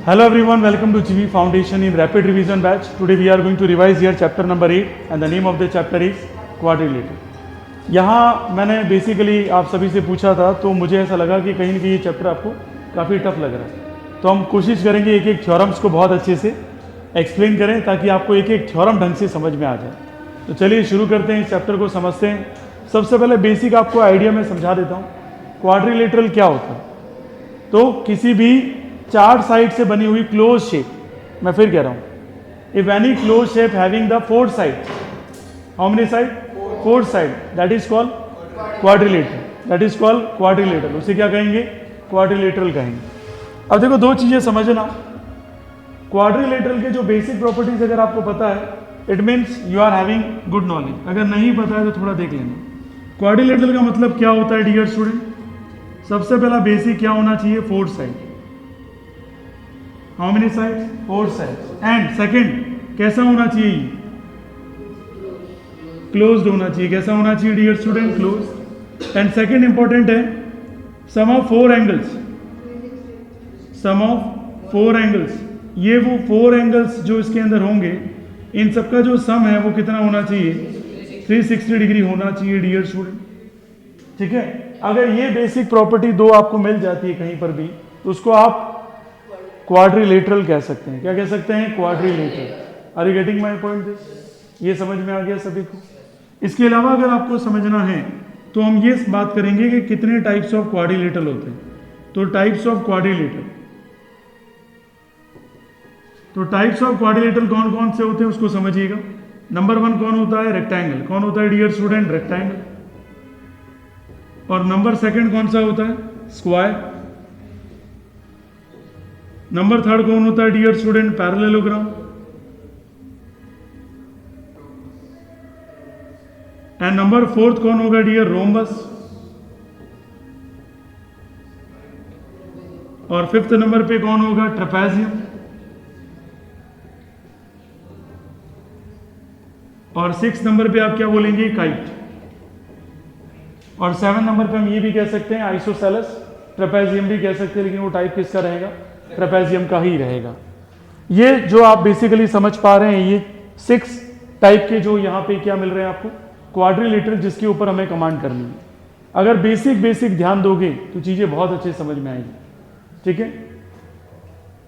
Hello everyone, welcome to GV Foundation in Rapid Revision Batch. Today we are going to revise here chapter number 8 and the name of the chapter is Quadrilateral. यहाँ मैंने basically आप सभी से पूछा था तो मुझे ऐसा लगा कि कहीं ना कहीं ये चैप्टर आपको काफ़ी टफ लग रहा है, तो हम कोशिश करेंगे एक एक थ्योरम्स को बहुत अच्छे से एक्सप्लेन करें ताकि आपको एक एक थ्योरम ढंग से समझ में आ जाए। तो चलिए शुरू करते हैं, इस चैप्टर को समझते हैं। सबसे पहले बेसिक आपको आइडिया में समझा देता हूँ। क्वाड्रिलेटरल क्या होता है? तो किसी भी चार साइड से बनी हुई क्लोज शेप, मैं फिर कह रहा हूँ, if any close shape having the four side, how many side? Four side, that is called quadrilateral. That is called quadrilateral. उसे क्या कहेंगे? क्वाड्रिलेटरल कहेंगे। अब देखो दो चीजें समझना। क्वाड्रिलेटरल के जो बेसिक प्रॉपर्टीज अगर आपको पता है, it means you are having good knowledge. अगर नहीं पता है तो थोड़ा देख लेना। क्वाड्रिलेटरल का मतलब क्या होता है डियर स्टूडेंट? सबसे पहला बेसिक क्या होना चाहिए? Four side. How many sides? Four sides. And second कैसा होना चाहिए? क्लोज्ड होना चाहिए। कैसा होना चाहिए dear student? Close. And second important है sum of four angles. Sum of four angles, ये वो फोर एंगल्स जो इसके अंदर होंगे, इन सबका जो सम है वो कितना होना चाहिए? 360 डिग्री होना चाहिए डियर स्टूडेंट। ठीक है, अगर ये बेसिक प्रॉपर्टी दो आपको मिल जाती है कहीं पर भी तो उसको आप क्वाड्रिलेटरल कह सकते हैं। क्या कह सकते हैं? Quadrilateral. Are you getting my point? This ये समझ में आ गया सभी को? इसके अलावा अगर आपको समझना है तो हम ये बात करेंगे कि कितने टाइप्स ऑफ क्वाड्रिलेटरल होते हैं। तो टाइप्स ऑफ क्वाड्रिलेटरल, तो टाइप्स ऑफ क्वाड्रिलेटरल कौन कौन से होते हैं उसको समझिएगा। नंबर वन कौन होता है? रेक्टेंगल। कौन होता है डियर स्टूडेंट? रेक्टेंगल। और नंबर सेकंड कौन सा होता है? स्क्वायर। नंबर थर्ड कौन होता है dear student? Parallelogram. And number fourth कौन होगा डियर? रोम्बस। और फिफ्थ नंबर पे कौन होगा? ट्रेपेजियम। और सिक्स नंबर पे आप क्या बोलेंगे? काइट। और सेवन नंबर पे हम ये भी कह सकते हैं आइसोसेलस। ट्रेपेजियम भी कह सकते हैं, लेकिन वो टाइप किसका रहेगा? ट्रेपेजियम का ही रहेगा। ये जो आप बेसिकली समझ पा रहे हैं, ये सिक्स टाइप के जो यहाँ पे क्या मिल रहे हैं आपको? क्वाड्रिलेटरल, जिसके ऊपर हमें कमांड करनी है। अगर बेसिक ध्यान दोगे तो चीजें बहुत अच्छे समझ में आएंगी। ठीक है,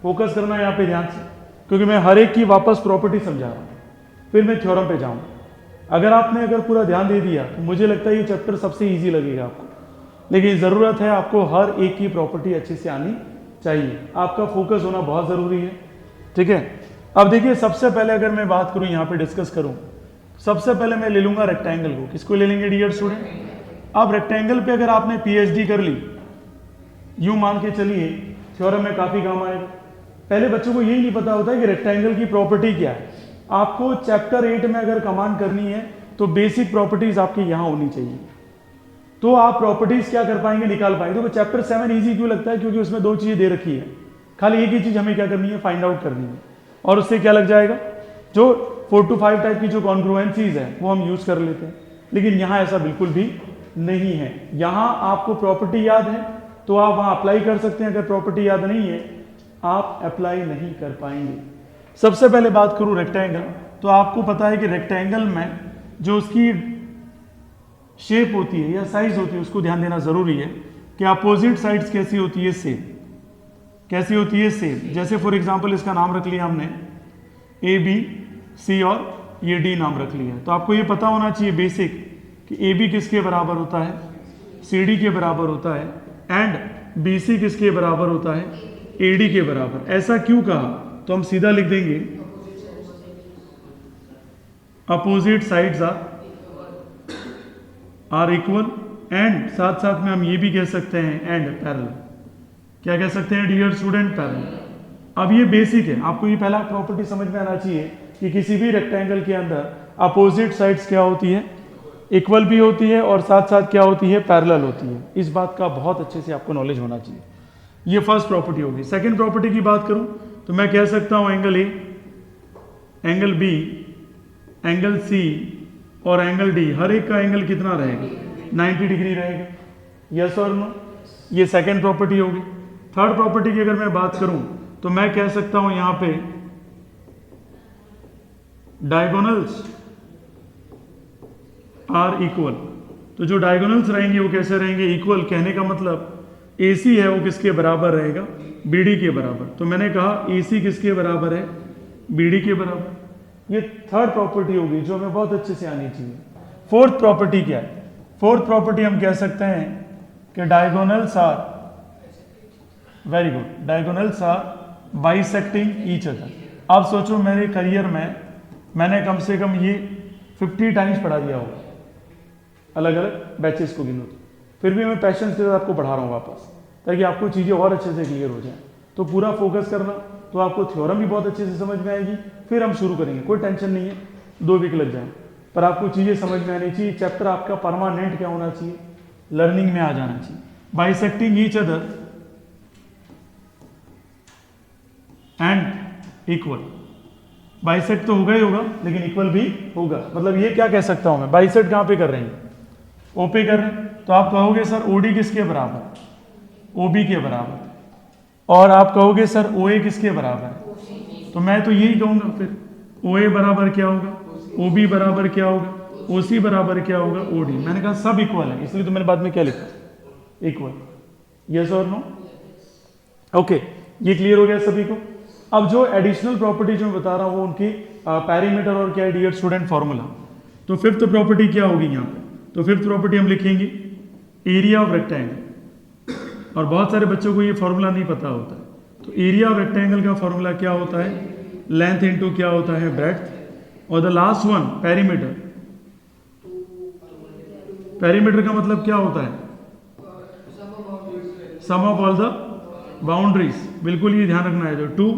फोकस करना यहाँ पे ध्यान से, क्योंकि मैं हर एक की वापस प्रॉपर्टी समझा रहा हूँ, फिर मैं थ्योरम पे जाऊंगा। अगर पूरा ध्यान दे दिया तो मुझे लगता है ये चैप्टर सबसे ईजी लगेगा आपको, लेकिन ज़रूरत है आपको हर एक की प्रॉपर्टी अच्छे से आनी चाहिए। आपका फोकस होना बहुत ज़रूरी है। ठीक है, अब देखिए सबसे पहले अगर मैं बात करूं, यहाँ पे डिस्कस करूं, सबसे पहले मैं ले लूंगा रेक्टेंगल को। किसको ले लेंगे डियर स्टूडेंट? अब रेक्टेंगल पे अगर आपने पीएचडी कर ली, यूं मान के चलिए थ्योरम में काफ़ी काम आएगा। पहले बच्चों को यही नहीं पता होता है कि रेक्टेंगल की प्रॉपर्टी क्या है। आपको चैप्टर 8 में अगर कमांड करनी है तो बेसिक प्रॉपर्टीज आपके यहाँ होनी चाहिए, तो आप प्रॉपर्टीज क्या कर पाएंगे? निकाल पाएंगे। तो चैप्टर 7 इजी क्यों लगता है? क्योंकि उसमें दो चीजें दे रखी है, खाली एक ही चीज हमें क्या करनी है? फाइंड आउट करनी है। और उससे क्या लग जाएगा? जो 4 to 5 टाइप की जो कॉन्ग्रुएंसीज है वो हम यूज कर लेते हैं। लेकिन यहाँ ऐसा बिल्कुल भी नहीं है। यहाँ आपको प्रॉपर्टी याद है तो आप वहाँ अप्लाई कर सकते हैं। अगर प्रॉपर्टी याद नहीं है आप अप्लाई नहीं कर पाएंगे। सबसे पहले बात करूँ रेक्टेंगल, तो आपको पता है कि रेक्टेंगल में जो उसकी शेप होती है या साइज होती है उसको ध्यान देना जरूरी है कि अपोजिट साइड्स कैसी होती है? सेम। कैसी होती है? सेम। जैसे फॉर एग्जांपल इसका नाम रख लिया हमने ए बी सी और ये डी नाम रख लिया, तो आपको ये पता होना चाहिए बेसिक कि ए बी किसके बराबर होता है? सी डी के बराबर होता है। एंड बी सी किसके बराबर होता है? ए डी के बराबर। ऐसा क्यों कहा? तो हम सीधा लिख देंगे opposite sides are equal, and साथ साथ में हम ये भी कह सकते हैं एंड पैरेलल। क्या कह सकते हैं डियर स्टूडेंट? पैरेलल। अब ये बेसिक है, आपको ये पहला प्रॉपर्टी समझ में आना चाहिए कि किसी भी रेक्टेंगल के अंदर अपोजिट साइड्स क्या होती है? इक्वल भी होती है और साथ साथ क्या होती है? पैरेलल होती है। इस बात का बहुत अच्छे से आपको नॉलेज होना चाहिए। ये फर्स्ट प्रॉपर्टी होगी। सेकेंड प्रॉपर्टी की बात करूं तो मैं कह सकता हूं angle A, angle B, angle C और एंगल डी, हर एक का एंगल कितना रहेगा? 90 डिग्री रहेगा। यस और नो? ये सेकेंड प्रॉपर्टी होगी। थर्ड प्रॉपर्टी की अगर मैं बात करूं तो मैं कह सकता हूं यहां पे डायगोनल्स आर इक्वल। तो जो डायगोनल्स रहेंगे वो कैसे रहेंगे? इक्वल। कहने का मतलब AC है वो किसके बराबर रहेगा? BD के बराबर। तो मैंने कहा AC किसके बराबर है? BD के बराबर। ये थर्ड प्रॉपर्टी होगी जो हमें बहुत अच्छे से आनी चाहिए। फोर्थ प्रॉपर्टी क्या है? फोर्थ प्रॉपर्टी हम कह सकते हैं कि diagonals are, very good, diagonals are bisecting each other. अब सोचो मेरे करियर में मैंने कम से कम ये 50 टाइम्स पढ़ा दिया होगा, अलग अलग बैचेस को गिनो, फिर भी मैं पैशन के साथ आपको पढ़ा रहा हूँ वापस, ताकि आपको चीज़ें और अच्छे से क्लियर हो जाए। तो पूरा फोकस करना, तो आपको थ्योरम भी बहुत अच्छे से समझ में आएगी। फिर हम शुरू करेंगे, कोई टेंशन नहीं है, 2 वीक लग जाए, पर आपको चीज़ें समझ में आनी चाहिए। चैप्टर आपका परमानेंट क्या होना चाहिए? लर्निंग में आ जाना चाहिए। Bisecting each other and equal. Bisect तो होगा ही होगा, लेकिन इक्वल भी होगा। मतलब ये क्या कह सकता हूं मैं? बाइसेक्ट कहां पे कर रहे हैं? ओ पे कर रहे हैं। तो आप कहोगे सर OD किसके बराबर? OB के बराबर। और आप कहोगे सर OA किसके बराबर है? तो मैं तो यही कहूंगा फिर OA बराबर क्या होगा? OB बराबर क्या होगा? OC बराबर क्या होगा? OD। मैंने कहा सब इक्वल है, इसलिए तो मैंने बाद में क्या लिखा? इक्वल। यस और नो? ओके, ये क्लियर हो गया सभी को। अब जो एडिशनल प्रॉपर्टी जो मैं बता रहा हूँ वो उनकी पैरीमीटर और क्या है डियर स्टूडेंट? फॉर्मूला। तो फिफ्थ प्रॉपर्टी क्या होगी यहाँ पे? तो फिफ्थ प्रॉपर्टी हम लिखेंगे एरिया ऑफ रेक्टेंगल। और बहुत सारे बच्चों को ये फॉर्मूला नहीं पता होता है। तो एरिया ऑफ रेक्टेंगल का फॉर्मूला क्या होता है? लेंथ इंटू क्या होता है? ब्रेड्थ। और the last one perimeter. Perimeter का मतलब क्या होता है? Sum of all the boundaries. बिल्कुल ये ध्यान रखना है। जो 2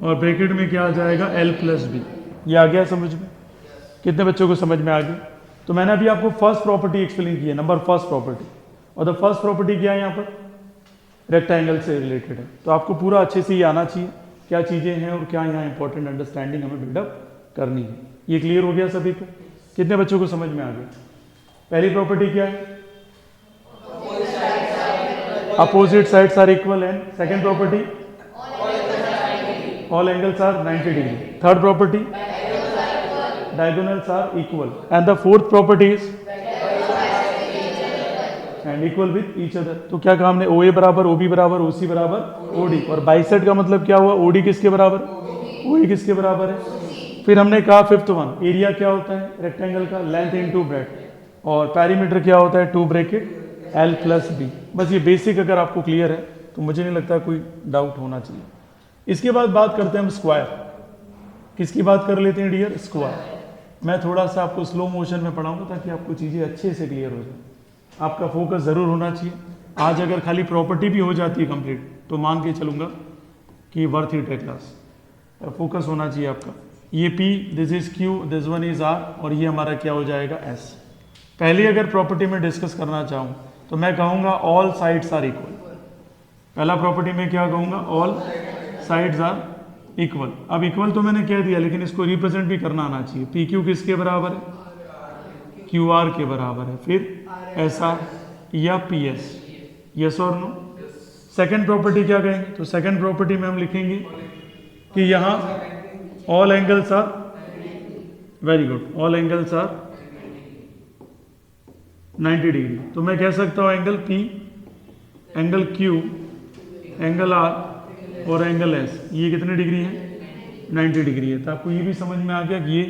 और ब्रैकेट में क्या आ जाएगा? L+B। ये आ गया समझ में? कितने बच्चों को समझ में आ गया? तो मैंने अभी आपको फर्स्ट प्रॉपर्टी एक्सप्लेन की है, नंबर फर्स्ट प्रॉपर्टी। और द फर्स्ट प्रॉपर्टी क्या है यहाँ पर? रेक्टेंगल से रिलेटेड है। तो आपको पूरा अच्छे से ये आना चाहिए क्या चीज़ें हैं और क्या यहाँ इंपॉर्टेंट अंडरस्टैंडिंग हमें बिल्डअप करनी है। ये क्लियर हो गया सभी को? कितने बच्चों को समझ में आ गया? पहली प्रॉपर्टी क्या है? Opposite sides are equal. And second property? All angles are 90 degree. Third property? Diagonals are equal. And the fourth property is and equal with each other. तो क्या कहा हमने? OA बराबर OB बराबर OC बराबर OD। और बाइसेक्ट का मतलब क्या हुआ? OD किसके बराबर? OA किसके बराबर है? फिर हमने कहा फिफ्थ वन, एरिया क्या होता है रेक्टेंगल का? Length into breadth. और पेरीमीटर क्या होता है? 2 ब्रैकेट L+B। बस ये बेसिक अगर आपको क्लियर है तो मुझे नहीं लगता कोई डाउट होना चाहिए। इसके बाद बात करते हैं हम स्क्वायर। किसकी बात कर लेते हैं डियर? स्क्वायर। मैं थोड़ा सा आपको स्लो मोशन में पढ़ाऊंगा ताकि आपको चीज़ें अच्छे से क्लियर हो जाए। आपका फोकस ज़रूर होना चाहिए। आज अगर खाली प्रॉपर्टी भी हो जाती है कंप्लीट तो मान के चलूँगा कि वर्थ इट है क्लास। फोकस होना चाहिए आपका। ये P, this is Q, this one is R और ये हमारा क्या हो जाएगा? S। पहले अगर प्रॉपर्टी में डिस्कस करना चाहूँ तो मैं कहूँगा ऑल साइड्स आर इक्वल। पहला प्रॉपर्टी में क्या कहूँगा? All sides are equal. अब इक्वल तो मैंने कह दिया, लेकिन इसको रिप्रेजेंट भी करना आना चाहिए। PQ किसके बराबर है? QR के बराबर है। फिर SR या PS। यस और नो? सेकेंड प्रॉपर्टी क्या कहेंगे? तो सेकेंड प्रॉपर्टी में हम लिखेंगे कि यहाँ all angles are, very good, all angles are 90 degree. तो मैं कह सकता हूँ angle P, angle Q, angle R और एंगल S ये कितने डिग्री है? 90 डिग्री है। तो आपको ये भी समझ में आ गया कि ये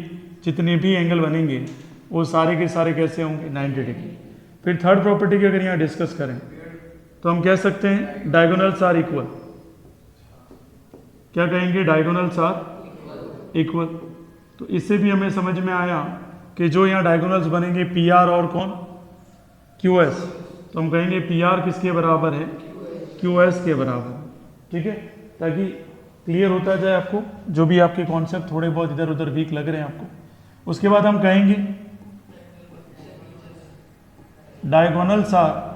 जितने भी एंगल बनेंगे वो सारे के सारे कैसे होंगे? 90 डिग्री। फिर थर्ड प्रॉपर्टी की अगर यहाँ डिस्कस करें तो हम कह सकते हैं डायगोनल्स आर इक्वल। क्या कहेंगे? Diagonals are equal. तो इससे भी हमें समझ में आया कि जो यहाँ डायगोनल्स बनेंगे PR और कौन? QS। तो हम कहेंगे PR किसके बराबर है? QS के बराबर। ठीक है, ताकि क्लियर होता जाए आपको जो भी आपके कॉन्सेप्ट थोड़े बहुत इधर उधर वीक लग रहे हैं आपको। उसके बाद हम कहेंगे diagonals are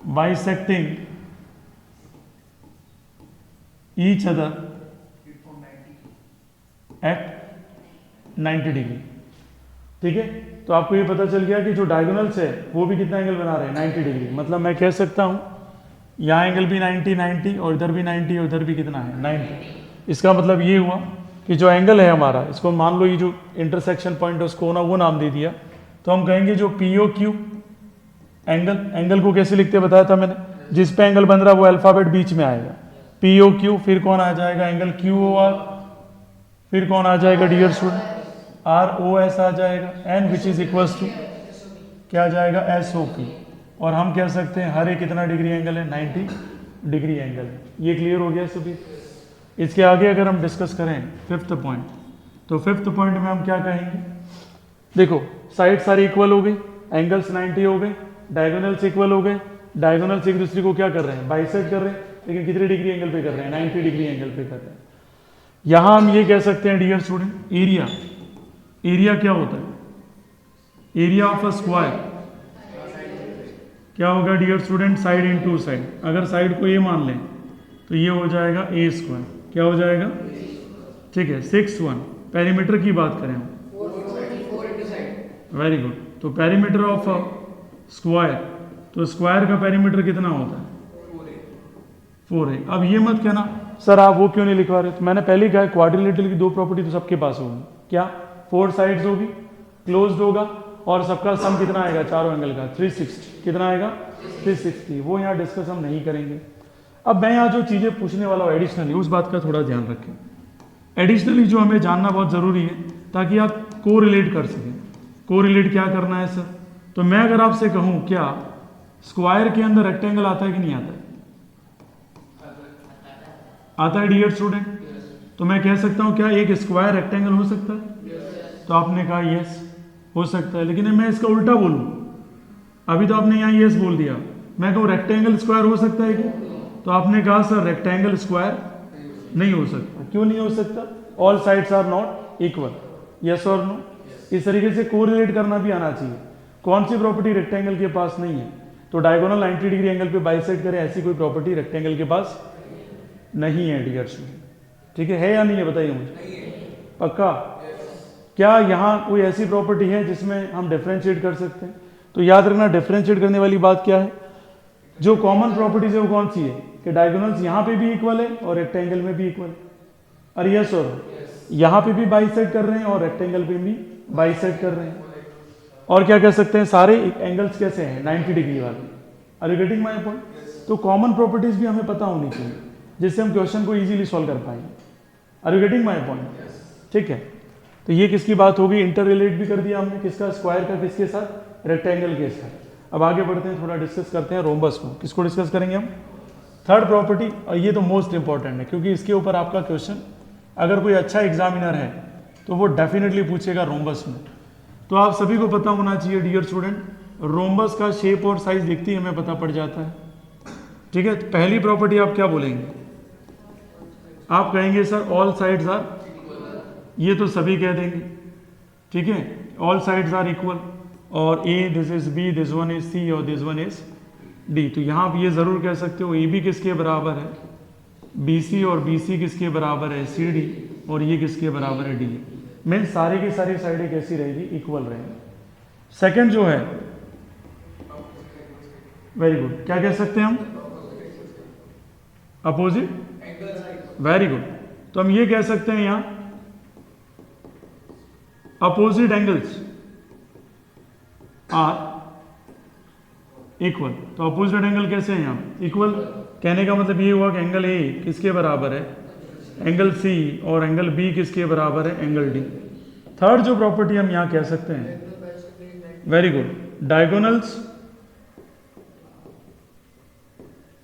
bisecting each other at 90 degree. ठीक है, तो आपको ये पता चल गया कि जो डायगोनल्स है वो भी कितना एंगल बना रहे हैं? 90 डिग्री। मतलब मैं कह सकता हूं यहाँ एंगल भी 90 90 और इधर भी 90 और इधर भी कितना है 90। इसका मतलब ये हुआ कि जो एंगल है हमारा, इसको मान लो ये जो इंटरसेक्शन पॉइंट है उसको ना वो नाम दे दिया, तो हम कहेंगे जो POQ एंगल को कैसे लिखते बताया था मैंने, जिस पे एंगल बन रहा है वो अल्फाबेट बीच में आएगा POQ, फिर कौन आ जाएगा एंगल QOR, फिर कौन आ जाएगा डियर स्टूडेंट ROS आ जाएगा, and which is equals to क्या आ जाएगा SOP। और हम कह सकते हैं हर एक कितना डिग्री एंगल है 90 डिग्री एंगल है। ये क्लियर हो गया सभी। इसके आगे अगर हम डिस्कस करें फिफ्थ पॉइंट, तो फिफ्थ पॉइंट में हम क्या कहेंगे, देखो साइड सारी इक्वल हो गई, एंगल्स 90 हो गए, डायगोनल्स इक्वल हो गए, डायगोनल्स एक दूसरे को क्या कर रहे हैं बाइसेक्ट कर रहे हैं, लेकिन कितने डिग्री एंगल पे कर रहे हैं 90 डिग्री एंगल पे कर रहे हैं। यहां हम ये कह सकते हैं डियर स्टूडेंट एरिया क्या होता है, एरिया ऑफ अ स्क्वायर क्या होगा dear student, side into side. अगर साइड को ए मान लें तो ये हो जाएगा A स्क्वायर, क्या हो जाएगा, ठीक है। 6 1 पेरीमीटर की बात करें हम, वेरी गुड। तो पेरीमीटर ऑफ अ स्क्वायर, तो स्क्वायर का पेरीमीटर कितना होता है 4A। अब ये मत कहना सर आप वो क्यों नहीं लिखवा रहे, तो मैंने पहले कहा क्वाड्रिलेटरल की दो प्रॉपर्टी तो सबके पास होगी, क्या 4 साइड्स होगी, क्लोज्ड होगा, और सबका सम कितना आएगा चारों एंगल का 360, कितना आएगा 360। वो यहाँ डिस्कस हम नहीं करेंगे। अब मैं यहाँ जो चीज़ें पूछने वाला हूँ एडिशनली, उस बात का थोड़ा ध्यान रखें। एडिशनली जो हमें जानना बहुत ज़रूरी है ताकि आप को रिलेट कर सकें। को रिलेट क्या करना है सर, तो मैं अगर आपसे कहूँ क्या स्क्वायर के अंदर रेक्टेंगल आता है कि नहीं आता है, आता है डियर स्टूडेंट। तो मैं कह सकता हूँ क्या एक स्क्वायर रेक्टेंगल हो सकता है, तो आपने कहा यस हो सकता है। लेकिन मैं इसका उल्टा बोलूँ, अभी तो आपने यहाँ यस बोल दिया, मैं कहूँ रेक्टेंगल स्क्वायर हो सकता है क्या, तो आपने कहा सर रेक्टेंगल स्क्वायर नहीं हो सकता। क्यों नहीं हो सकता, all sides are not equal, yes और नो। इस तरीके से कोरिलेट करना भी आना चाहिए। कौन सी प्रॉपर्टी रेक्टेंगल के पास नहीं है, तो डायगोनल 90 डिग्री एंगल पे बाइसेक्ट करें, ऐसी कोई प्रॉपर्टी रेक्टेंगल के पास नहीं है डियर स्टूडेंट, ठीक है या नहीं है बताइए मुझे, पक्का। क्या यहाँ कोई ऐसी प्रॉपर्टी है जिसमें हम डिफरेंशिएट कर सकते हैं, तो याद रखना डिफरेंशिएट करने वाली बात क्या है, जो कॉमन प्रॉपर्टीज है वो कौन सी है कि डायगोनल्स यहाँ पे भी इक्वल है और रेक्टेंगल में भी इक्वल है, और यस और यहाँ पे भी बाइसेक्ट कर रहे हैं और रेक्टेंगल पे भी बाइसेक्ट कर रहे हैं। और क्या कह सकते हैं सारे एंगल्स कैसे हैं 90 डिग्री वाले। Are you getting my point. तो कॉमन प्रॉपर्टीज भी हमें पता होनी चाहिए जिससे हम क्वेश्चन को इजीली सॉल्व कर पाएंगे। Are you getting my point, ठीक है। तो ये किसकी बात होगी, इंटर रिलेट भी कर दिया हमने, किसका स्क्वायर का किसके साथ, रेक्टेंगल के साथ। अब आगे बढ़ते हैं, थोड़ा डिस्कस करते हैं रोम्बस को। किसको डिस्कस करेंगे हम, थर्ड प्रॉपर्टी। और ये तो मोस्ट इंपॉर्टेंट है क्योंकि इसके ऊपर आपका क्वेश्चन अगर कोई अच्छा एग्जामिनर है तो वो डेफिनेटली पूछेगा रोम्बस में। तो आप सभी को पता होना चाहिए डियर स्टूडेंट, रोम्बस का शेप और साइज देखते ही हमें पता पड़ जाता है, ठीक है। तो पहली प्रॉपर्टी आप क्या बोलेंगे, आप कहेंगे सर ऑल साइड्स आर, ये तो सभी कह देंगे, ठीक है, ऑल साइड्स आर इक्वल, और A this is B, this one is C और दिस वन इज डी। तो यहाँ आप ये जरूर कह सकते हो ए बी किसके बराबर है, बी सी, और बी सी किसके बराबर है, सी डी, और ये किसके बराबर है, डी। मीन सारी की सारी साइडें कैसी रहेगी, इक्वल रहेंगी। सेकंड जो है, वेरी गुड, क्या कह सकते हैं हम, अपोजिट, वेरी गुड। तो हम ये कह सकते हैं यहां अपोजिट एंगल्स आर इक्वल। तो अपोजिट एंगल कैसे हैं यहां, इक्वल। कहने का मतलब ये हुआ कि एंगल ए किसके बराबर है, एंगल सी, और एंगल बी किसके बराबर है, एंगल डी। थर्ड जो प्रॉपर्टी हम यहां कह सकते हैं, very good, diagonals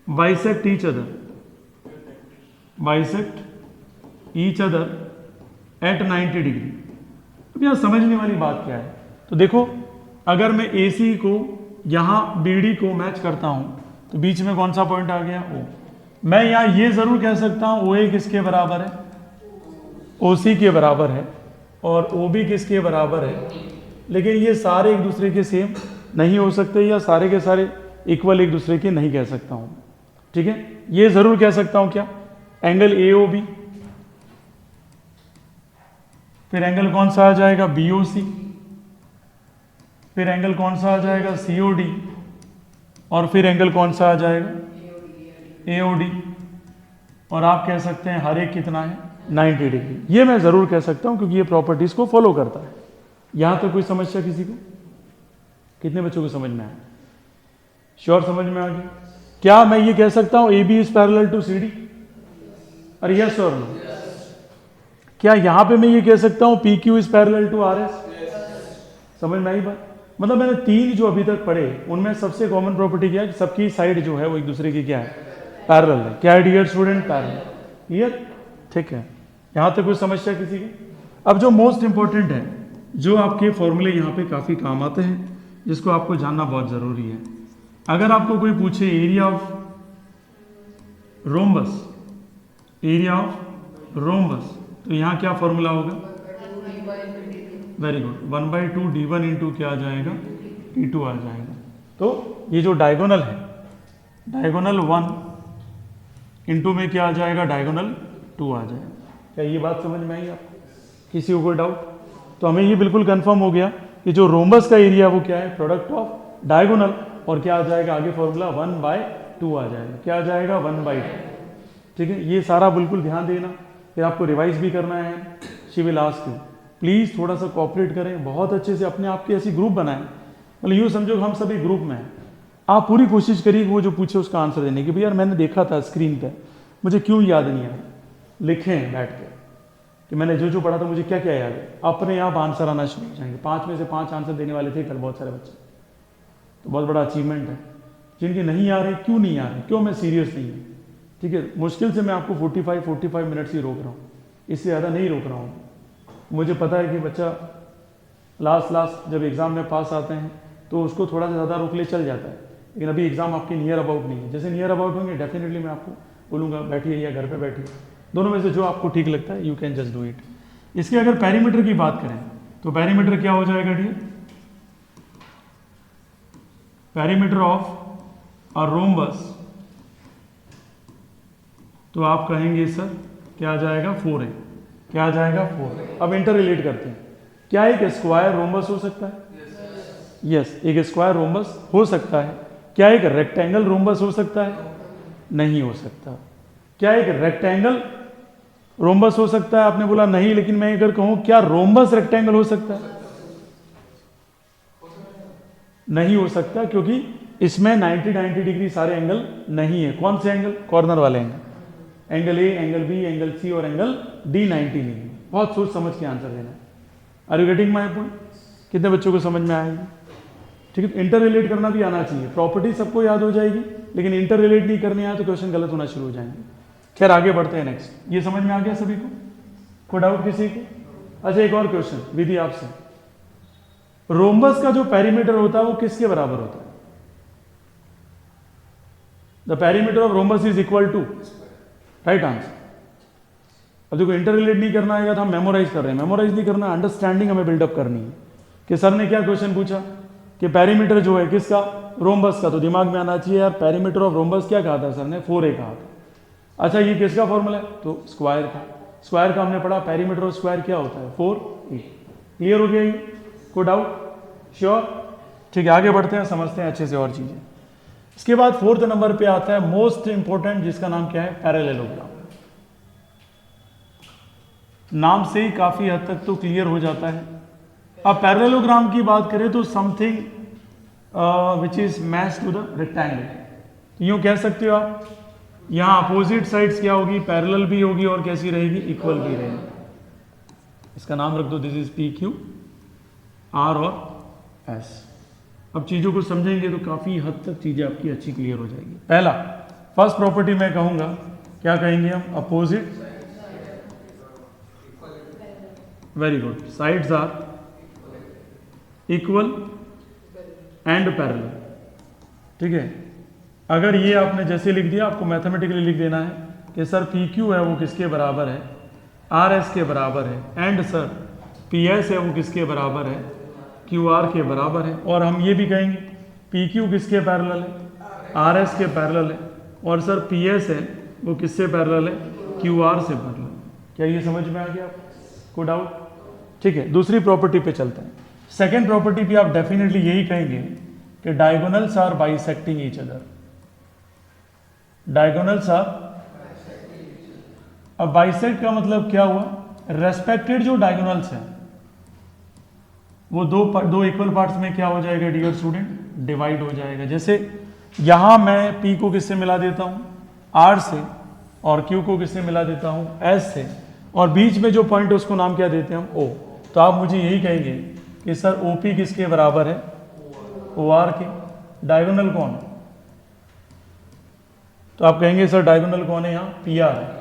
bisect each other, bisect each other at 90 degree. अब यहां समझने वाली बात क्या है, तो देखो अगर मैं AC को यहां BD को मैच करता हूं तो बीच में कौन सा पॉइंट आ गया, O। मैं यहां ये जरूर कह सकता हूं OA किसके बराबर है, OC के बराबर है, और OB किसके बराबर है। लेकिन ये सारे एक दूसरे के सेम नहीं हो सकते, या सारे के सारे इक्वल एक दूसरे के नहीं कह सकता हूं, ठीक है। ये जरूर कह सकता हूं क्या, एंगल AOB, फिर एंगल कौन सा आ जाएगा, BOC, फिर एंगल कौन सा आ जाएगा, COD, और फिर एंगल कौन सा आ जाएगा, AOD, और आप कह सकते हैं हर एक कितना है 90 डिग्री। ये मैं ज़रूर कह सकता हूँ क्योंकि ये प्रॉपर्टीज़ को फॉलो करता है। यहाँ तक कोई समस्या किसी को? कितने बच्चों को समझ में आया? श्योर समझ में आ गया? क्या मैं ये कह सकता हूँ AB is parallel to CD? अरे यस और नो? क्या यहाँ पे मैं ये कह सकता हूँ PQ is parallel to RS? समझ में आई बात? मतलब मैंने 3 जो अभी तक पढ़े उनमें सबसे कॉमन प्रॉपर्टी क्या है कि सबकी साइड जो है वो एक दूसरे की क्या है, पैरेलल है। क्या है डियर स्टूडेंट? पैरेलल। क्लियर? ठीक है, यहाँ तक कोई समस्या किसी की? अब जो मोस्ट इंपॉर्टेंट है, जो आपके फॉर्मूले यहाँ पे काफ़ी काम आते हैं, जिसको आपको जानना बहुत ज़रूरी है। अगर आपको कोई पूछे area of rhombus, area of rhombus, तो यहाँ क्या फॉर्मूला होगा? वेरी गुड, 1/2 d1 इंटू क्या आ जाएगा? d2 आ जाएगा। तो ये जो डायगोनल है, डायगोनल 1 इंटू में क्या आ जाएगा? डायगोनल 2 आ जाएगा। क्या ये बात समझ में आई आपको? किसी को कोई डाउट? तो हमें ये बिल्कुल कंफर्म हो गया कि जो रोम्बस का एरिया वो क्या है? प्रोडक्ट ऑफ डायगोनल, और क्या आ जाएगा आगे फॉर्मूला? 1/2 आ जाएगा। क्या आ जाएगा? 1/2। ठीक है, ये सारा बिल्कुल ध्यान देना, फिर आपको रिवाइज भी करना है। She will ask you, please थोड़ा सा कोऑपरेट करें, बहुत अच्छे से अपने आप के ऐसी ग्रुप बनाएं। मतलब यूँ समझो कि हम सभी ग्रुप में हैं। आप पूरी कोशिश करिए वो जो पूछे उसका आंसर देने की। भैया यार मैंने देखा था स्क्रीन पे, मुझे क्यों याद नहीं आया? लिखें बैठ के कि मैंने जो जो पढ़ा था मुझे क्या क्या याद है। अपने आप आंसर आना शुरू हो जाएंगे। 5 में से 5 आंसर देने वाले थे कल बहुत सारे बच्चे, तो बहुत बड़ा अचीवमेंट है। जिनके नहीं आ रहे, क्यों नहीं आ रहे? क्यों? मैं सीरियस नहीं हूँ। ठीक है, मुश्किल से मैं आपको 45 मिनट्स ही रोक रहा हूँ, इससे ज़्यादा नहीं रोक रहा हूँ। मुझे पता है कि बच्चा लास्ट जब एग्ज़ाम में पास आते हैं तो उसको थोड़ा सा ज़्यादा रोक ले चल जाता है, लेकिन अभी एग्ज़ाम आपके नियर अबाउट नहीं है। जैसे नियर अबाउट होंगे डेफिनेटली मैं आपको बोलूँगा बैठिए या घर पे बैठिए, दोनों में से जो आपको ठीक लगता है you can just do it. इसके अगर पेरीमीटर की बात करें तो पेरीमीटर क्या हो जाएगा dear? Perimeter of a rhombus, तो आप कहेंगे सर क्या आ जाएगा? 4 है। क्या आ जाएगा? 4। अब इंटर रिलेट करते हैं। क्या एक स्क्वायर रोम्बस हो सकता है? यस, एक स्क्वायर रोम्बस हो सकता है। क्या एक रेक्टेंगल रोम्बस हो सकता है? नहीं हो सकता। क्या एक रेक्टेंगल रोम्बस हो सकता है? आपने बोला नहीं, लेकिन मैं अगर कहूं क्या रोम्बस रेक्टेंगल हो सकता है? नहीं हो सकता, क्योंकि इसमें 90 डिग्री सारे एंगल नहीं है। कौन से एंगल? कॉर्नर वाले angle, angle A, angle B, angle C और एंगल डी 90 नहीं है। बहुत सोच समझ के आंसर देना है। Are you getting my point? कितने बच्चों को समझ में आएगी? ठीक है, इंटर रिलेट करना भी आना चाहिए। प्रॉपर्टी सबको याद हो जाएगी, लेकिन इंटर रिलेट नहीं करने आए तो क्वेश्चन गलत होना शुरू हो जाएंगे। खैर आगे बढ़ते हैं नेक्स्ट। ये समझ में आ गया सभी को? कोई डाउट किसी को? अच्छा, एक और क्वेश्चन विधि आपसे। रोम्बस का जो पेरीमीटर होता है वो किसके बराबर होता है? The perimeter of rhombus is equal to, right answer. अब देखो इंटर रिलेट नहीं करना आएगा तो हम मेमोराइज कर रहे हैं। मेमोराइज नहीं करना, अंडरस्टैंडिंग हमें बिल्डअप करनी है कि सर ने क्या क्वेश्चन पूछा कि पेरीमीटर जो है किसका? रोम्बस का। तो दिमाग में आना चाहिए यार पेरीमीटर ऑफ रोम्बस क्या कहा था सर ने? 4a कहा था। अच्छा, ये किसका फॉर्मूला है? तो स्क्वायर का। स्क्वायर का हमने पढ़ा, पेरीमीटर ऑफ स्क्वायर क्या होता है? 4a। क्लियर हो गया ये? कोई डाउट? श्योर? ठीक है, आगे बढ़ते हैं, समझते हैं अच्छे से और चीजें। इसके बाद 4th नंबर पे आता है मोस्ट इंपोर्टेंट, जिसका नाम क्या है? पैरेललोग्राम। नाम से ही काफी हद तक तो क्लियर हो जाता है। अब पैरेललोग्राम की बात करें तो something which is match to the rectangle. यूं कह सकते हो आप, यहां अपोजिट साइड्स क्या होगी? पैरेलल भी होगी और कैसी रहेगी? इक्वल भी रहेगी। इसका नाम रख दो, दिस इज PQ, R और S। अब चीजों को समझेंगे तो काफी हद तक चीजें आपकी अच्छी क्लियर हो जाएगी। पहला, फर्स्ट प्रॉपर्टी मैं कहूंगा, क्या कहेंगे हम? Opposite, very good, sides are equal and parallel. ठीक है, अगर ये आपने जैसे लिख दिया, आपको मैथमेटिकली लिख देना है कि सर PQ है वो किसके बराबर है? RS के बराबर है। एंड सर PS है वो किसके बराबर है? QR के बराबर है। और हम ये भी कहेंगे PQ किसके पैरेलल है? RS के पैरेलल है। और सर PS है वो किससे पैरेलल है? QR से पैरेलल। क्या ये समझ में आ गया आपको? कोई डाउट? ठीक है, दूसरी प्रॉपर्टी पे चलते हैं। सेकेंड प्रॉपर्टी पे आप डेफिनेटली यही कहेंगे कि diagonals are bisecting each other. Diagonals are, अब बाइसेक्ट का मतलब क्या हुआ, रेस्पेक्टेड जो डायगोनल्स हैं वो दो इक्वल पार्ट्स में क्या हो जाएगा डियर स्टूडेंट, डिवाइड हो जाएगा। जैसे यहां मैं P को किससे मिला देता हूं, R से, और Q को किससे मिला देता हूं, S से, और बीच में जो पॉइंट है उसको नाम क्या देते हैं हम, O। तो आप मुझे यही कहेंगे कि सर OP किसके बराबर है, OR के। डायगोनल कौन है, तो आप कहेंगे सर डायगोनल कौन है, यहाँ PR है।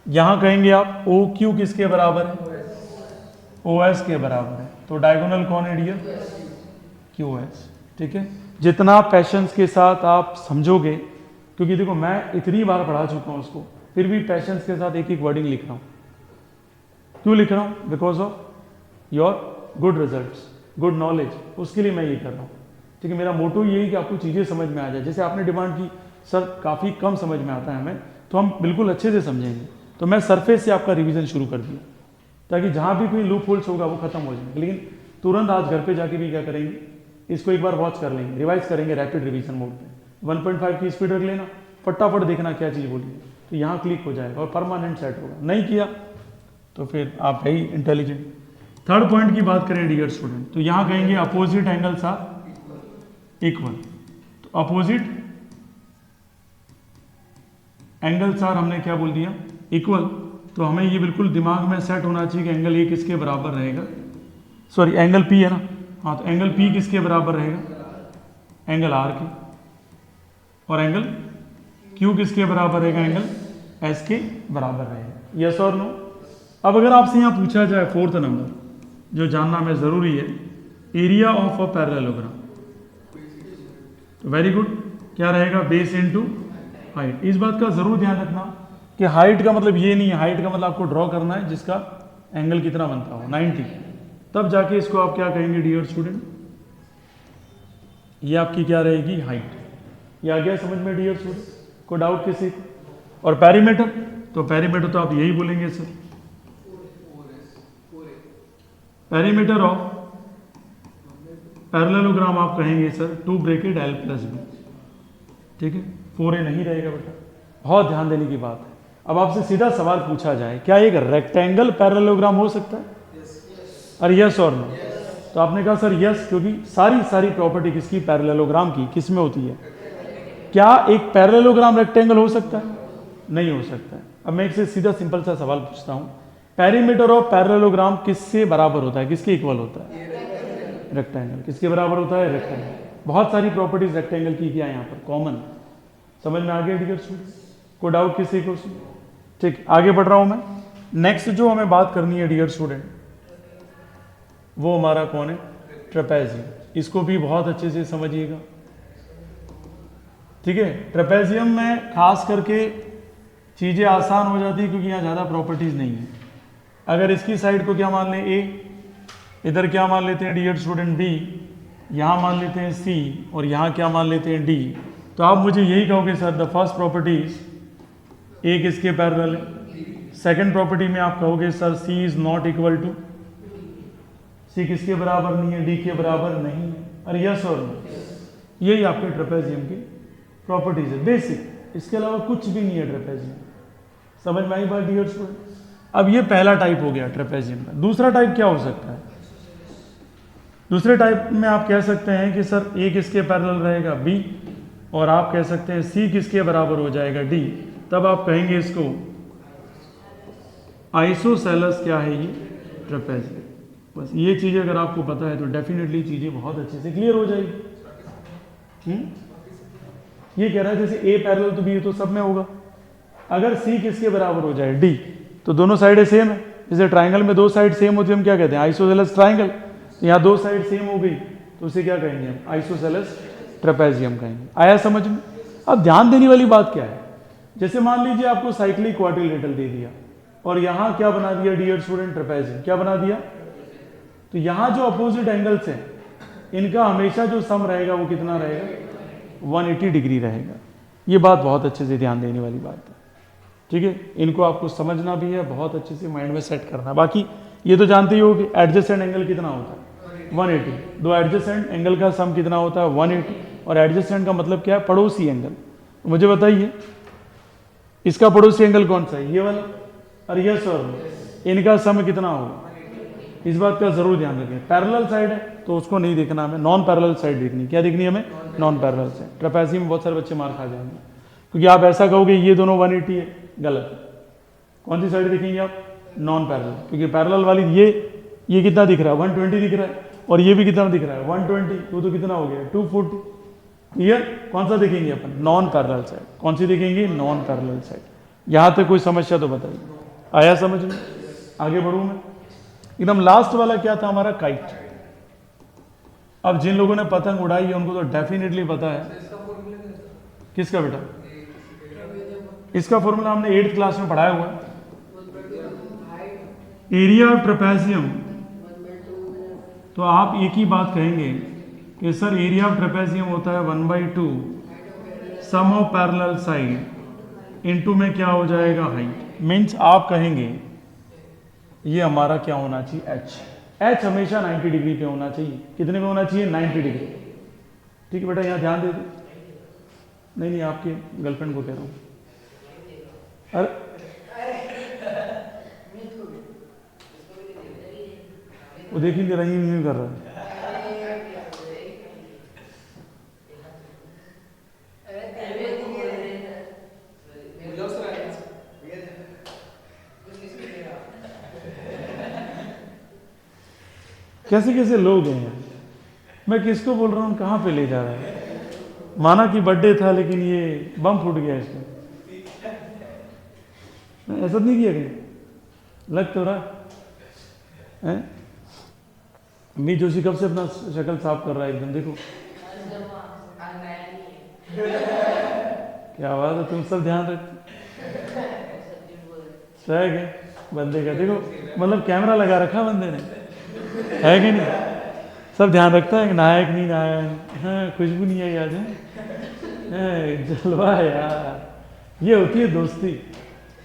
यहां कहेंगे आप OQ किसके बराबर है, OS के बराबर है। तो डायगोनल कौन है डियर, QS। ठीक है, जितना पैशंस के साथ आप समझोगे, क्योंकि देखो मैं इतनी बार पढ़ा चुका हूं उसको, फिर भी पैशंस के साथ एक एक वर्डिंग लिख रहा हूं। क्यों लिख रहा हूं, because of your good results, good knowledge, उसके लिए मैं ये कर रहा हूं। ठीक है, मेरा मोटो ये है कि आपको चीज़ें समझ में आ जाए। जैसे आपने डिमांड की सर काफ़ी कम समझ में आता है हमें, तो हम बिल्कुल अच्छे से समझेंगे। तो मैं सरफेस से आपका रिवीजन शुरू कर दिया, ताकि जहाँ भी कोई लूप होल्स होगा वो खत्म हो जाएगा। लेकिन तुरंत आज घर पे जाके भी क्या करेंगे, इसको एक बार वॉच कर लेंगे, रिवाइज करेंगे रैपिड रिवीजन मोड पे। 1.5 की स्पीड रख लेना, फटाफट देखना क्या चीज़ बोली है, तो यहाँ क्लिक हो जाएगा और परमानेंट सेट होगा। नहीं किया तो फिर आप है ही इंटेलिजेंट। थर्ड पॉइंट की बात करें डियर स्टूडेंट, तो यहाँ कहेंगे अपोजिट एंगल्स आर इक्वल। तो अपोजिट एंगल्स आर हमने क्या बोल दिया, इक्वल। तो हमें ये बिल्कुल दिमाग में सेट होना चाहिए कि एंगल ए किसके बराबर रहेगा, सॉरी एंगल पी है ना, हाँ, तो एंगल पी किसके बराबर रहेगा, एंगल आर के, और एंगल क्यू किसके बराबर रहेगा, एंगल एस के बराबर रहेगा। यस और नो। अब अगर आपसे यहाँ पूछा जाए फोर्थ नंबर जो जानना हमें ज़रूरी है, एरिया ऑफ अ पैरेललोग्राम, तो वेरी गुड, क्या रहेगा, बेस इनटू हाइट। इस बात का ज़रूर ध्यान रखना कि हाइट का मतलब ये नहीं है, हाइट का मतलब आपको ड्रॉ करना है जिसका एंगल कितना बनता हो 90, तब जाके इसको आप क्या कहेंगे डियर स्टूडेंट, ये आपकी क्या रहेगी, हाइट। ये आ गया समझ में डियर स्टूडेंट, को डाउट किसी को। और पैरीमीटर, तो पैरीमीटर तो आप यही बोलेंगे सर, पैरीमीटर ऑफ पैरेललोग्राम आप कहेंगे सर 2 ब्रैकेट L + B। ठीक है, 4A नहीं रहेगा बेटा, बहुत ध्यान देने की बात है। अब आपसे सीधा सवाल पूछा जाए, क्या एक रेक्टेंगल पैरेललोग्राम हो सकता है, अरे यस और नो। तो आपने कहा सर यस, क्योंकि सारी प्रॉपर्टी किसकी, पैरेललोग्राम की, किस में होती है। क्या एक पैरेललोग्राम रेक्टेंगल हो सकता है, नहीं हो सकता है। अब मैं एक सीधा सिंपल सा सवाल पूछता हूं, पेरीमीटर ऑफ पैरेललोग्राम किससे बराबर होता है, किसके इक्वल होता है, रेक्टेंगल। किसके बराबर होता है, रेक्टेंगल। बहुत सारी प्रॉपर्टीज रेक्टेंगल की क्या है यहाँ पर कॉमन, समझ में आ गया डियर स्टूडेंट, को डाउट किसी को। ठीक, आगे बढ़ रहा हूं मैं। नेक्स्ट जो हमें बात करनी है डियर स्टूडेंट, वो हमारा कौन है, ट्रेपेजियम। इसको भी बहुत अच्छे से समझिएगा। ठीक है, ट्रेपेजियम में खास करके चीजें आसान हो जाती है क्योंकि यहाँ ज्यादा प्रॉपर्टीज नहीं है। अगर इसकी साइड को क्या मान लें, ए, इधर क्या मान लेते हैं डियर स्टूडेंट, बी, यहाँ मान लेते हैं सी, और यहाँ क्या मान लेते हैं डी, तो आप मुझे यही कहोगे sir the first properties A किसके पैरेलल है। सेकंड प्रॉपर्टी में आप कहोगे sir C is not equal to, C किसके बराबर नहीं है, डी के बराबर नहीं है। अरे यस और नो, यही आपके ट्रेपेजियम की प्रॉपर्टीज है बेसिक, इसके अलावा कुछ भी नहीं है ट्रेपेजियम। समझ में आई बात डियर स्टूडेंट। अब ये पहला टाइप हो गया ट्रेपेजियम का। दूसरा टाइप क्या हो सकता है, दूसरे टाइप में आप कह सकते हैं कि सर ए किसके पैरेलल रहेगा, बी, और आप कह सकते हैं सी किसके बराबर हो जाएगा, डी। तब आप कहेंगे इसको आइसोसेलेस क्या है, ये ट्रेपेजियम। बस ये चीज़ें अगर आपको पता है तो डेफिनेटली चीज़ें बहुत अच्छे से क्लियर हो जाएगी। ये कह रहा है जैसे ए पैरेलल तो बी तो सब में होगा, अगर सी किसके बराबर हो जाए, डी, तो दोनों साइडें सेम है। जैसे ट्राइंगल में दो साइड सेम होती है, हम क्या कहते हैं, आइसोसेलेस ट्राइंगल। यहाँ दो साइड सेम हो गई तो उसे क्या कहेंगे हम, आइसोसेलेस ट्रेपेजियम कहेंगे। आया समझ में। अब ध्यान देने वाली बात क्या है, जैसे मान लीजिए आपको साइक्लिक क्वाड्रिलेटरल दे दिया और यहाँ क्या बना दिया डियर स्टूडेंट, ट्रेपेजियम। क्या बना दिया, तो यहाँ जो अपोजिट एंगल्स हैं इनका हमेशा जो सम रहेगा वो कितना रहेगा, 180 डिग्री रहेगा। ये बात बहुत अच्छे से ध्यान देने वाली बात है। ठीक है, इनको आपको समझना भी है, बहुत अच्छे से माइंड में सेट करना। बाकी ये तो जानते ही हो कि एडजेसेंट एंगल कितना होता है, 180। दो एडजेसेंट एंगल का सम कितना होता है, 180। और एडजेसेंट का मतलब क्या है, पड़ोसी एंगल। तो मुझे बताइए इसका पड़ोसी एंगल कौन सा है? ये वाला। और यस और नो, इनका सम कितना होगा? इस बात का जरूर ध्यान रखें। पैरेलल साइड है तो उसको नहीं देखना हमें, नॉन पैरेलल साइड देखनी। क्या देखनी है हमें? Non parallel side. ट्रेपेजियम में बहुत सारे बच्चे मार खा जाएंगे क्योंकि आप ऐसा कहोगे ये दोनों 180 है, गलत। कौन सी साइड देखेंगे आप? नॉन पैरेलल, क्योंकि पैरेलल वाली ये कितना दिख रहा है? 120 दिख रहा है, और ये भी कितना दिख रहा है? 120। तो कितना हो गया? 240। क्लियर? कौन सा देखेंगे अपन? Non parallel side. कौन सी देखेंगे? Non parallel side. यहां तक कोई समस्या तो बताइए, आया समझ में? आगे बढ़ूं मैं। एकदम लास्ट वाला क्या था हमारा? काइट। अब जिन लोगों ने पतंग उड़ाई है उनको तो डेफिनेटली पता है। किसका बेटा? इसका फॉर्मूला हमने 8th क्लास में पढ़ाया हुआ है। एरिया ऑफ ट्रेपेजियम, तो आप एक ही बात कहेंगे कि सर एरिया ऑफ ट्रेपेजियम होता है 1/2 सम ऑफ पैरेलल साइड इनटू में क्या हो जाएगा? हाइट। मीन्स आप कहेंगे ये हमारा क्या होना चाहिए? एच हमेशा 90 डिग्री पे होना चाहिए। कितने पे होना चाहिए? 90 डिग्री। ठीक है बेटा, यहाँ ध्यान दे दो। नहीं आपके गर्लफ्रेंड को कह रहा हूँ। अरे वो देखिए रही नहीं कर रहा है। कैसे कैसे लोग हैं, मैं किसको बोल रहा हूँ, कहाँ पे ले जा रहा है? माना कि बर्थडे था लेकिन ये बम फूट गया इसका। ऐसा नहीं किया कहीं? लग तो रहा है। मी जोशी कब से अपना शक्ल साफ कर रहा है एकदम, देखो क्या बात है। तुम सब ध्यान रखते है बंदे का, देखो मतलब कैमरा लगा रखा बंदे ने, है कि नहीं? सब ध्यान रखता है कि नायक नहीं नायक, हाँ खुशबू नहीं आई आज है, जलवा यार। ये होती है दोस्ती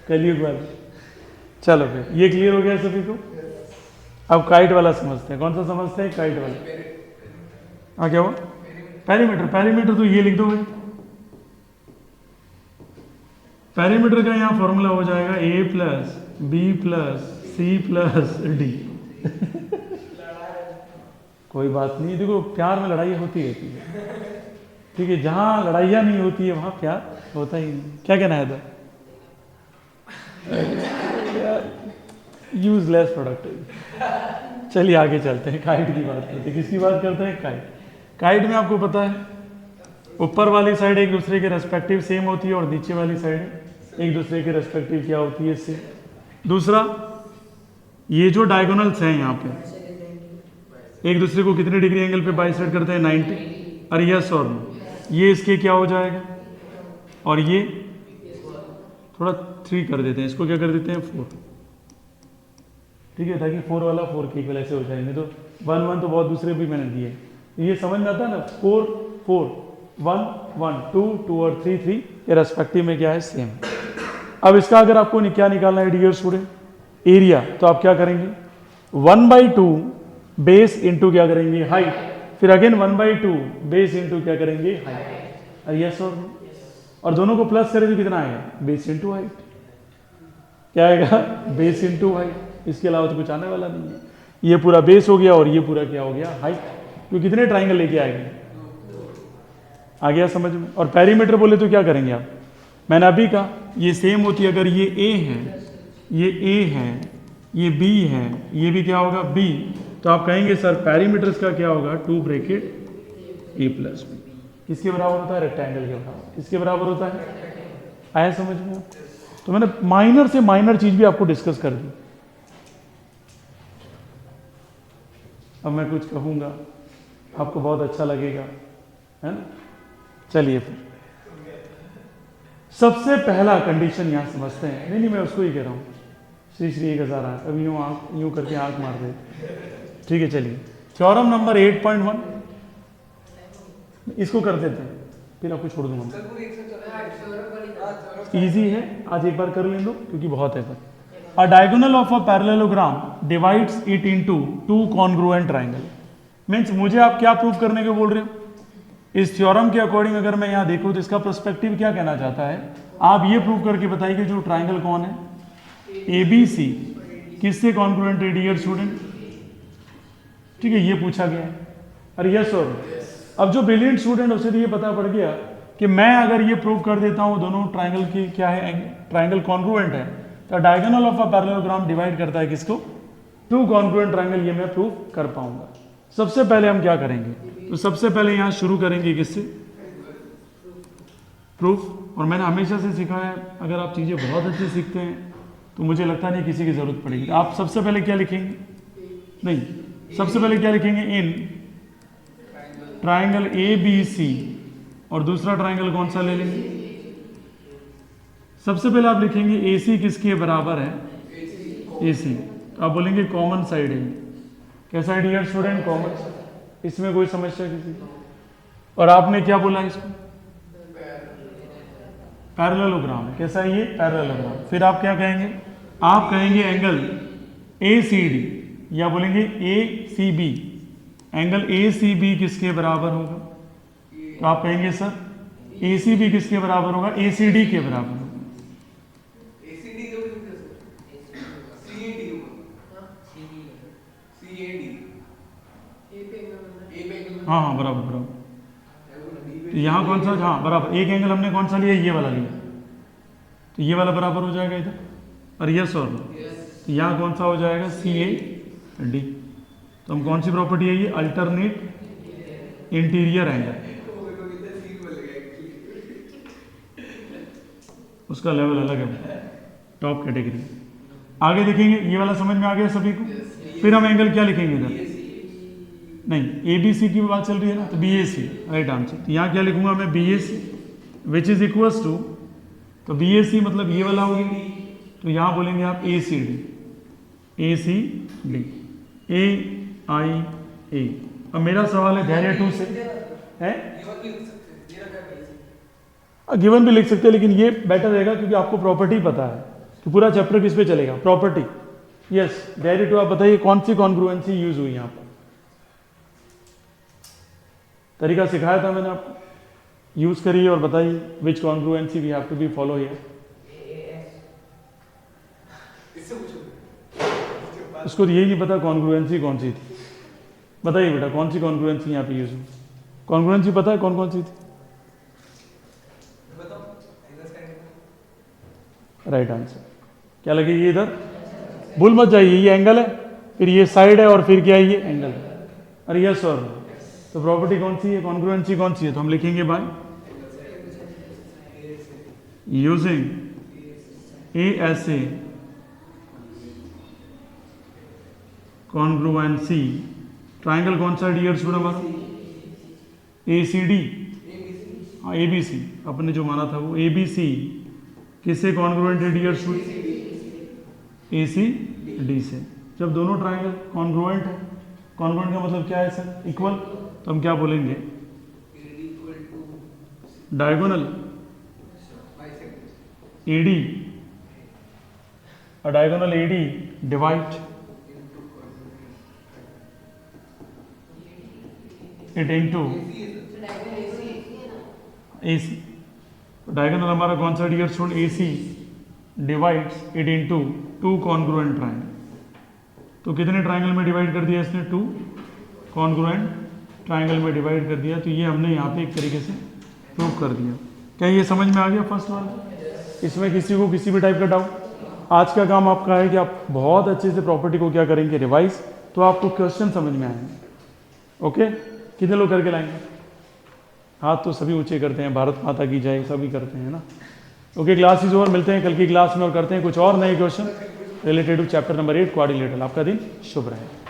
कलयुग वाली। चलो फिर ये क्लियर हो गया सभी को। अब काइट वाला समझते हैं। कौन सा समझते हैं? काइट वाला। हाँ क्या हुआ? पेरीमीटर। पेरीमीटर तो ये लिख दो भाई। पेरीमीटर का यहाँ फॉर्मूला हो जाएगा a plus B plus C plus D. कोई बात नहीं, देखो प्यार में लड़ाई होती रहती है, ठीक है। जहां लड़ाइयाँ नहीं होती है वहां प्यार होता ही नहीं। क्या कहना है था? Useless product. चलिए आगे चलते हैं, काइट की बात करते हैं। किसकी बात करते हैं? काइट। काइट में आपको पता है ऊपर वाली साइड एक दूसरे के रेस्पेक्टिव सेम होती है और नीचे वाली साइड एक दूसरे के रेस्पेक्टिव क्या होती है? सेम। दूसरा, ये जो डायगोनल्स हैं यहाँ पे एक दूसरे को कितने डिग्री एंगल पे बाइसेक्ट करते हैं? 90। और यस और नो, ये इसके क्या हो जाएगा? और ये थोड़ा 3 कर देते हैं, इसको क्या कर देते हैं? 4। ठीक है, ताकि 4 वाला 4 के इक्वल ऐसे हो जाएंगे। तो 1 1 तो बहुत दूसरे भी मैंने दिए, ये समझ में आता है ना? 4 4 1 1 2 2 और 3 3 ये रेस्पेक्टिव में क्या है? सेम। अब इसका अगर आपको क्या निकालना है डियर स्टूडेंट? एरिया, तो आप क्या करेंगे? 1/2 बेस इंटू क्या करेंगे? हाइट। फिर अगेन 1/2 बेस इंटू क्या करेंगे? हाइट। यस और नो, और दोनों को प्लस करें तो कितना आएगा? Base into height. क्या आएगा? Base into height. इसके अलावा तो कुछ आने वाला नहीं है। ये पूरा बेस हो गया और ये पूरा क्या हो गया? हाइट। तो कितने ट्राइंगल लेके आएंगे? आ गया समझ में? और पेरीमीटर बोले तो क्या करेंगे आप? मैंने अभी कहा ये सेम होती है। अगर ये ए है, ये ए है, ये बी है, ये भी क्या होगा? बी। तो आप कहेंगे सर पेरीमीटर्स का क्या होगा? 2 ब्रैकेट ए प्लस बी। किसके बराबर होता है? रेक्टेंगल के बराबर। किसके बराबर होता है? आया समझ में? तो मैंने माइनर से माइनर चीज भी आपको डिस्कस कर दी। अब मैं कुछ कहूंगा आपको बहुत अच्छा लगेगा, है ना? चलिए फिर सबसे पहला कंडीशन यहां समझते हैं। नहीं मैं उसको ही कह रहा हूं। श्री श्री 1000 आंख, अब यूं करके आंख मार दे। ठीक है चलिए, थ्योरम नंबर 8.1 इसको कर देते हैं, फिर आपको छोड़ दूंगा। इजी है, आज एक बार कर लें लो क्योंकि बहुत है। A diagonal of a parallelogram divides it into 2 congruent triangle। Means मुझे आप क्या प्रूव करने के बोल रहे हो? इस थ्योरम के अकॉर्डिंग अगर मैं यहाँ देखूँ तो इसका पर्सपेक्टिव क्या कहना चाहता है, आप ये प्रूव करके बताइए कि जो ट्राइंगल कौन है, ABC किससे कॉन्ग्रुएंट है डियर स्टूडेंट, ठीक है, ये पूछा गया है। अरे यस और अब जो ब्रिलियंट स्टूडेंट है उसे तो ये पता पड़ गया कि मैं अगर ये प्रूव कर देता हूँ दोनों ट्राइंगल की क्या है, ट्राइंगल कॉन्ग्रुएंट है, तो diagonal of a parallelogram divide करता है किसको, टू कॉन्ग्रुएंट ट्राइंगल, ये मैं प्रूव कर पाऊंगा। सबसे पहले हम क्या करेंगे, तो सबसे पहले यहाँ शुरू करेंगे किससे, प्रूफ। और मैंने हमेशा से सीखा है अगर आप चीज़ें बहुत अच्छी सीखते हैं तो मुझे लगता नहीं किसी की ज़रूरत पड़ेगी। आप सबसे पहले क्या लिखेंगे, नहीं सबसे पहले क्या लिखेंगे, इन ट्राइंगल ABC, और दूसरा ट्राइंगल कौन सा ले लेंगे, सबसे पहले आप लिखेंगे AC किसके बराबर है, AC, तो आप बोलेंगे कॉमन साइड है, कैसा है डियर स्टूडेंट, कॉमन, इसमें कोई समस्या किसी को। और आपने क्या बोला इसको, पैरेललोग्राम, कैसा है ये, पैरेललोग्राम। फिर आप क्या कहेंगे, आप कहेंगे एंगल ACD, या बोलेंगे ACB, एंगल ACB किसके बराबर होगा, तो आप कहेंगे सर ACB किसके बराबर होगा, ACD के बराबर होगा। हाँ हाँ बराबर बराबर, तो यहाँ कौन सा, हाँ बराबर, एक एंगल हमने कौन सा लिया, ये वाला लिया, तो ये वाला बराबर हो जाएगा इधर, और यस और तो यहाँ कौन सा हो जाएगा, CAD। तो हम कौन सी प्रॉपर्टी है ये, अल्टरनेट इंटीरियर एंगल, उसका लेवल अलग है, टॉप कैटेगरी। आगे देखेंगे, ये वाला समझ में आ गया सभी को। फिर हम एंगल क्या लिखेंगे इधर, नहीं ABC की बात चल रही है ना, तो BAC राइट आंसर। तो यहाँ क्या लिखूंगा मैं, BAC which is equals to, तो BAC मतलब ये वाला होगी, तो यहाँ बोलेंगे आप ACD, ACD, AIA। अब मेरा सवाल है धैर्य 2 से है, गिवन भी लिख सकते हैं, लेकिन ये बेटर रहेगा क्योंकि आपको प्रॉपर्टी पता है कि पूरा चैप्टर किस पे चलेगा, प्रॉपर्टी। यस धैर्य 2, आप बताइए कौन सी कॉन्ग्रुएंसी यूज हुई यहाँ पर, तरीका सिखाया था मैंने आपको, यूज करिए और बताइए which congruency we have to be follow here. उसको तो यही नहीं पता कॉन्ग्रुएंसी कौन सी थी, बताइए बेटा कौन सी कॉन्ग्रुएंसी यहाँ पे यूज हुई, कॉन्ग्रुएंसी पता है कौन कौन सी थी, राइट आंसर। क्या लगेगी इधर, भूल मत जाइए, ये एंगल है, फिर ये साइड है, और फिर क्या है, ये एंगल है। अरे यस और तो प्रॉपर्टी कौन सी है, कॉन्ग्रुएंसी कौन सी है, तो हम लिखेंगे by using ASA congruency, triangle कौन सा डियर स्टूडेंट हमारा, ACD, हाँ ABC, अपने जो माना था वो ABC किससे कॉन्ग्रुएंट है डियर स्टूडेंट, ACD से। जब दोनों ट्राइंगल कॉन्ग्रुएंट है, कॉन्ग्रुएंट का मतलब क्या है सर, इक्वल, तो हम क्या बोलेंगे, डायगोनल AD, और diagonal AD divide it into AC। Diagonal हमारा कौन सा dear student, AC divides it into two congruent triangle. तो कितने ट्राइंगल में डिवाइड कर दिया इसने, 2 कॉन्ग्रुएंट ट्राइंगल में डिवाइड कर दिया। तो ये हमने यहाँ पे एक तरीके से प्रूव कर दिया। क्या ये समझ में आ गया फर्स्ट वाला, इसमें किसी को किसी भी टाइप का डाउट, आज का काम आपका है कि आप बहुत अच्छे से प्रॉपर्टी को क्या करेंगे, रिवाइज, तो आपको क्वेश्चन समझ में आएंगे। ओके, कितने लोग करके लाएंगे, हाथ तो सभी ऊंचे करते हैं, भारत माता की जय सभी करते हैं ना। ओके, क्लास इज ओवर, मिलते हैं कल की क्लास में और करते हैं कुछ और नए question related to chapter number 8 quadrilateral. आपका दिन शुभ रहे।